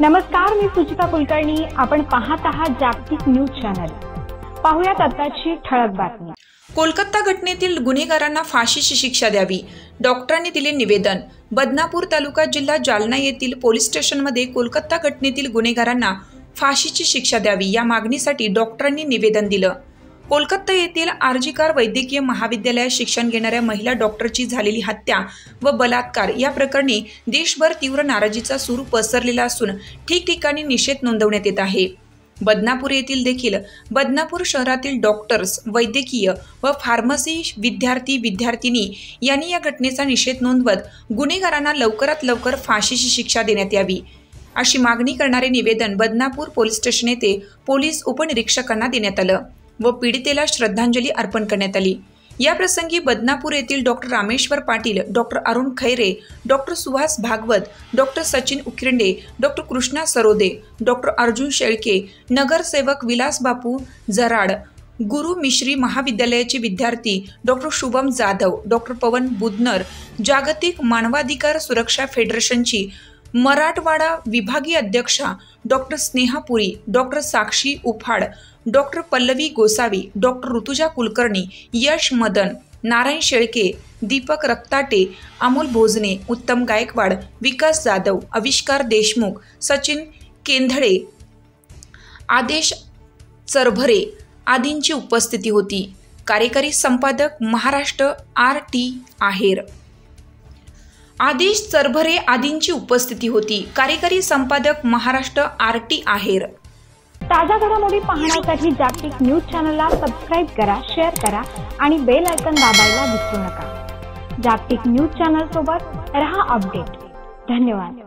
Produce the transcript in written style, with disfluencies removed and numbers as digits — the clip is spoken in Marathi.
नमस्कार, मी सुचिता कुलकर्णी. आपण पाहत आहात जागतिक न्यूज चॅनल. पाहूयात आताची ठळक बातमी. कोलकाता घटनेतील गुन्हेगारांना फाशीची शिक्षा द्यावी, डॉक्टरांनी दिले निवेदन. बदनापूर तालुका जिल्हा जालना येथील पोलीस स्टेशनमध्ये कोलकाता घटनेतील गुन्हेगारांना फाशीची शिक्षा द्यावी या मागणीसाठी डॉक्टरांनी निवेदन दिलं. कोलकाता येथील आरजीकर वैद्यकीय महाविद्यालयात शिक्षण घेणाऱ्या महिला डॉक्टरची झालेली हत्या व बलात्कार या प्रकरणी देशभर तीव्र नाराजीचा सूर पसरलेला असून ठिकठिकाणी निषेध नोंदवण्यात येत आहे. बदनापूर येथील देखील बदनापूर शहरातील डॉक्टर्स, वैद्यकीय व फार्मसी विद्यार्थी-विद्यार्थिनी यांनी या घटनेचा निषेध नोंदवत गुन्हेगारांना लवकरात लवकर फाशीची शिक्षा देण्यात यावी अशी मागणी करणारे निवेदन बदनापूर पोलीस स्टेशन येथे पोलीस उपनिरीक्षकांना देण्यात आलं व पीडितेला श्रद्धांजली अर्पण करण्यात आली. या प्रसंगी बदनापूर येथील doctor Rameshwar Patil, doctor Arun Khaire, doctor Suhas Bhagwat, doctor Sachin Ukirande, doctor Krishna Sarode, doctor Arjun Shelke, नगरसेवक विलास बापू जराड, गुरु मिश्री महाविद्यालयाचे विद्यार्थी डॉक्टर शुभम जाधव, डॉक्टर पवन बुधनर, जागतिक मानवाधिकार सुरक्षा फेडरेशनची मराठवाडा विभागीय अध्यक्षा doctor Sneha Puri, doctor Sakshi Uphad, doctor Pallavi Gosavi, doctor Rutuja Kulkarni, Yash Madan, Narayan Shelke, Deepak Raktate, Amol Bhojane, Uttam Gaikwad, विकास जाधव, आविष्कार देशमुख, सचिन केंधळे, आदेश चरभरे आदींची उपस्थिती होती. कार्यकारी संपादक महाराष्ट्र आर.टी. आहेर. आदेश चरभरे आदींची उपस्थिती होती. कार्यकारी संपादक महाराष्ट्र आर.टी. आहेर. ताज्या घडामोडी पाहण्यासाठी जागतिक न्यूज चॅनलला सबस्क्राईब करा, शेअर करा आणि बेल आयकॉन दाबायला विसरू नका. जागतिक न्यूज चॅनल सोबत रहा अपडेट. धन्यवाद.